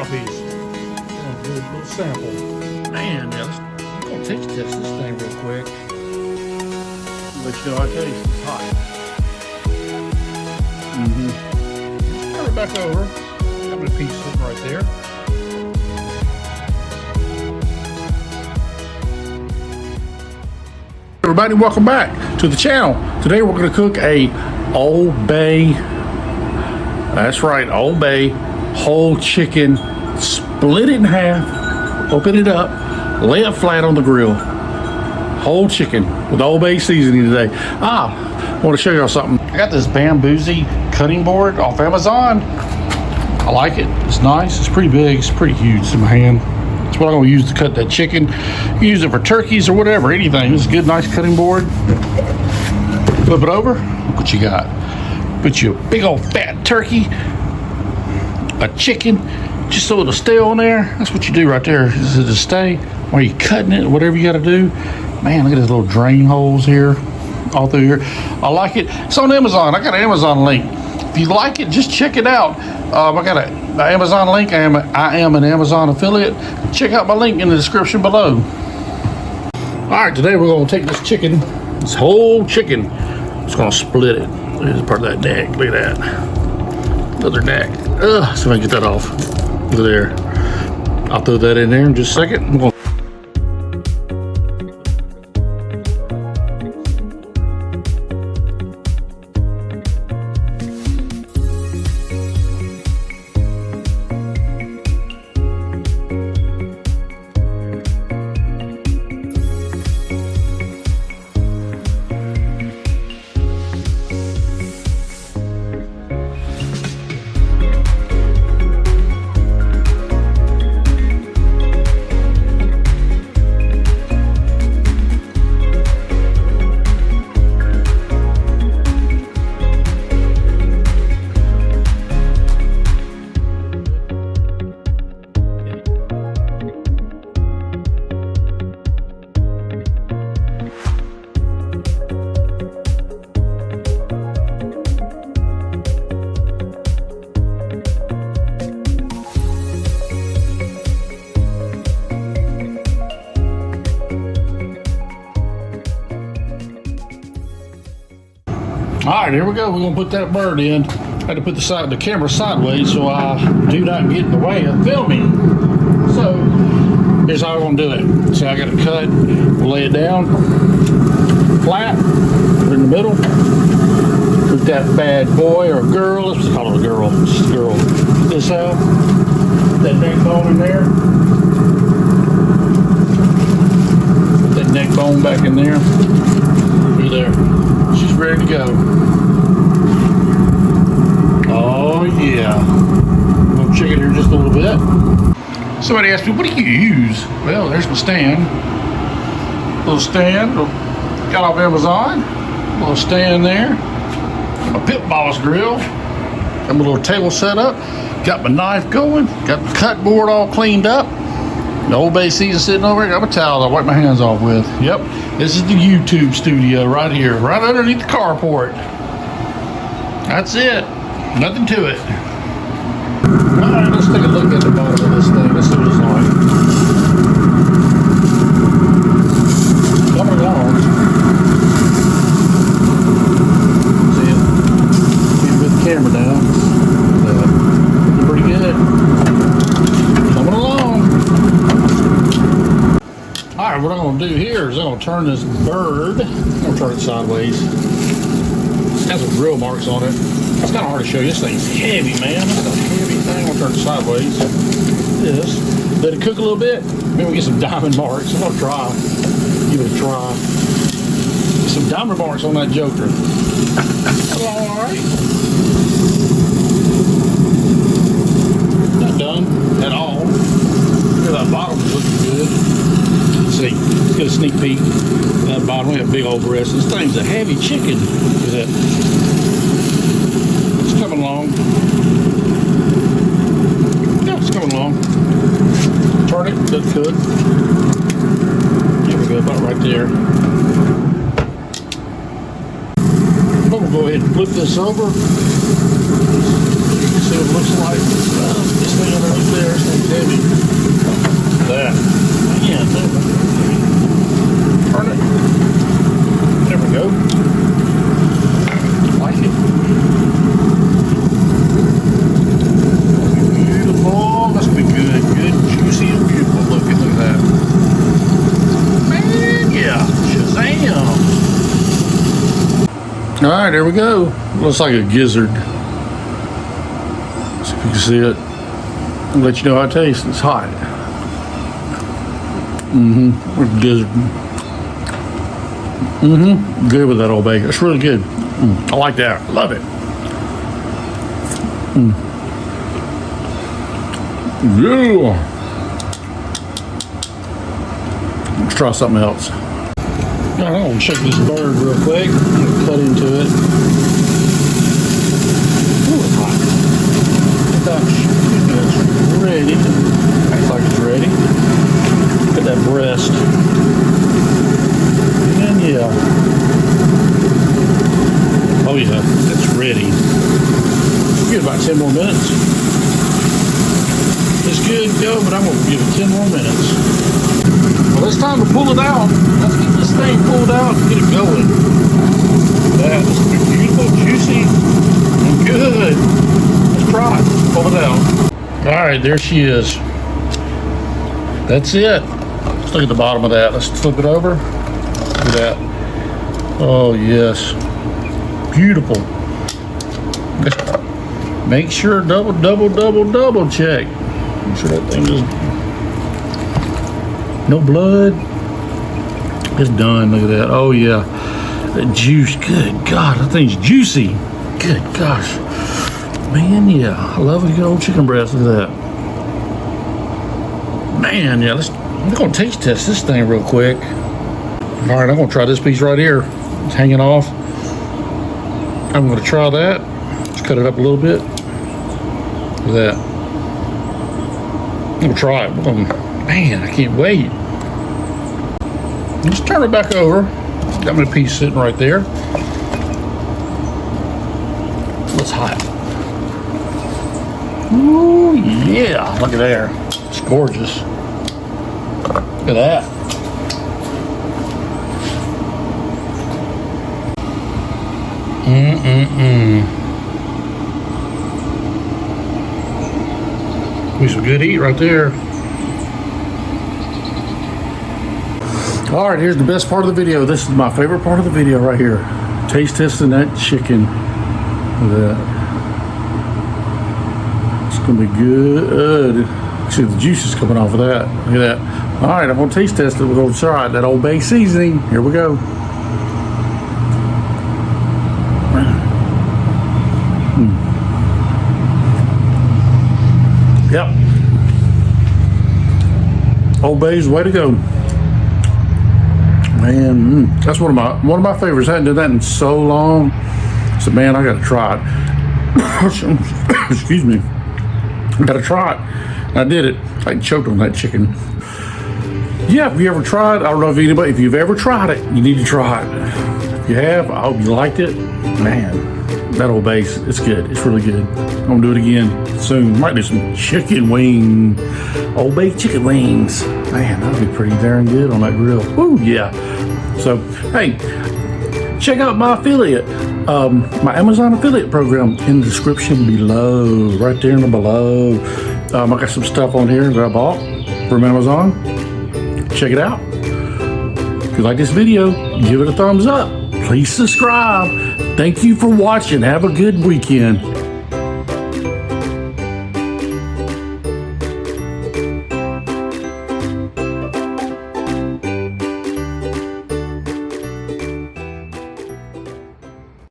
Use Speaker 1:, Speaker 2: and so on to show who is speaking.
Speaker 1: piece. Oh, good little sample. Man, yeah, I'm gonna taste test this thing real quick. Let you know how it tastes. It's hot. Turn it back over. Got a piece sitting right there. Everybody, welcome back to the channel. Today we're going to cook a Old Bay. That's right, Old Bay whole chicken. Split it in half, open it up, lay it flat on the grill. Whole chicken with Old Bay seasoning today. I want to show y'all something. I got this bamboozly cutting board off Amazon. I like it. It's nice. It's pretty big. It's pretty huge in my hand. That's what I'm going to use to cut that chicken. You can use it for turkeys or whatever, anything. It's a good, nice cutting board. Flip it over. Look what you got. Put you a big old fat turkey, a chicken, just so it'll stay on there. That's what you do right there. Is it'll stay while you're cutting it, whatever you got to do. Man, look at these little drain holes here, all through here. I like it. It's on Amazon. I got an Amazon link. If you like it, just check it out. I got an Amazon link. I am an Amazon affiliate. Check out my link in the description below. All right, today we're going to take this chicken, this whole chicken, just going to split it. Here's part of that neck. Look at that. Other neck. Ugh, see if I can get that off. Look there. I'll throw that in there in just a second. All right, here we go. We're gonna put that bird in. I had to put the camera sideways so I do not get in the way of filming. So here's how we're gonna do it. See, I got it cut. We'll lay it down flat, put it in the middle. Put that bad boy or girl. Let's just call it a girl. Just a girl. This out. Put that neck bone in there. Put that neck bone back in there. Through there. She's ready to go. Oh yeah. I'm gonna check it here just a little bit. Somebody asked me, what do you use? Well, there's my stand. Little stand. Got off Amazon. Little stand there. My Pit Boss grill. Got my little table set up. Got my knife going. Got the cut board all cleaned up. The Old Bay season sitting over here. Got my towel I wipe my hands off with. Yep. This is the YouTube studio right here, right underneath the carport. That's it. Nothing to it. All right, let's take a look at the bottom of this thing. Let's see what it's like. Coming along. See it? Get with the camera down. Looking pretty good. Coming along. All right, what I'm going to do here is I'm going to turn this bird. I'm going to turn it sideways. It has some grill marks on it. It's kind of hard to show you. This thing's heavy, man. It's a heavy thing. I'm going to turn it sideways. This. Let it cook a little bit. Maybe we'll get some diamond marks. I'm going to try. Give it a try. Get some diamond marks on that joker. All right. Not done at all. Look at that bottom. It's looking good. See, let's get a sneak peek at that bottom. We have big old breasts. This thing's a heavy chicken. Look at that. It's coming along. Yeah, it's coming along. Turn it, that's good. There we go, about right there. But we'll go ahead and flip this over. can see what it looks like. This thing underneath there, this thing's heavy. That. Man, turn it. There we go. Like it. Beautiful. That's gonna be good. Good, juicy, and beautiful looking. Look at that. Man, yeah. Shazam. All right, there we go. Looks like a gizzard. See if you can see it. I'll let you know how it tastes. It's hot. Gizzard. Good with that old bacon. It's really good. I like that. Love it. Yeah. Let's try something else. I'm gonna check this bird real quick. I'm gonna cut into it. Ooh, it's hot. It's ready. Acts like it's ready. Look at that breast. And yeah. Oh yeah, it's ready. We'll get about 10 more minutes. It's good to go, but I'm gonna give it 10 more minutes. Well, it's time to pull it out. Let's get this thing pulled out and get it going. That is beautiful, juicy, and good. Let's try it. Pull it out. All right, there she is. That's it. Let's look at the bottom of that. Let's flip it over. Look at that. Oh, yes. Beautiful. Make sure double check. Make sure that thing is no blood. It's done. Look at that. Oh yeah, that juice. Good God, that thing's juicy. Good gosh, man. Yeah, I love a good old chicken breast. Look at that. Man, yeah. I'm gonna taste test this thing real quick. All right, I'm gonna try this piece right here. It's hanging off. I'm gonna try that. Let's cut it up a little bit. Look at that. I'm gonna try it. Man, I can't wait. Let's turn it back over. Got my piece sitting right there. It's hot. Ooh, yeah. Look at there. It's gorgeous. Look at that. Be some good eat right there. All right, here's the best part of the video. This is my favorite part of the video right here. Taste testing that chicken. Look at that. It's gonna be good. See the juices coming off of that. Look at that. All right, I'm gonna taste test it. We're gonna try it. That Old Bay seasoning. Here we go. Yep. Old Bay's way to go. Man, that's one of my favorites. I hadn't done that in so long. So man, I gotta try it. Excuse me. I gotta try it. I did it. I choked on that chicken. Yeah, if you ever tried, I don't know if anybody, if you've ever tried it, you need to try it. If you have, I hope you liked it. Man, that Old Bay, it's good. It's really good. I'm gonna do it again soon. Might do some chicken wing, Old Bay chicken wings. Man, that'll be pretty darn good on that grill. Woo, yeah. So, hey, check out my affiliate, my Amazon affiliate program in the description below, right there in the below. I got some stuff on here that I bought from Amazon. Check it out. If you like this video, give it a thumbs up. Please subscribe. Thank you for watching. Have a good weekend.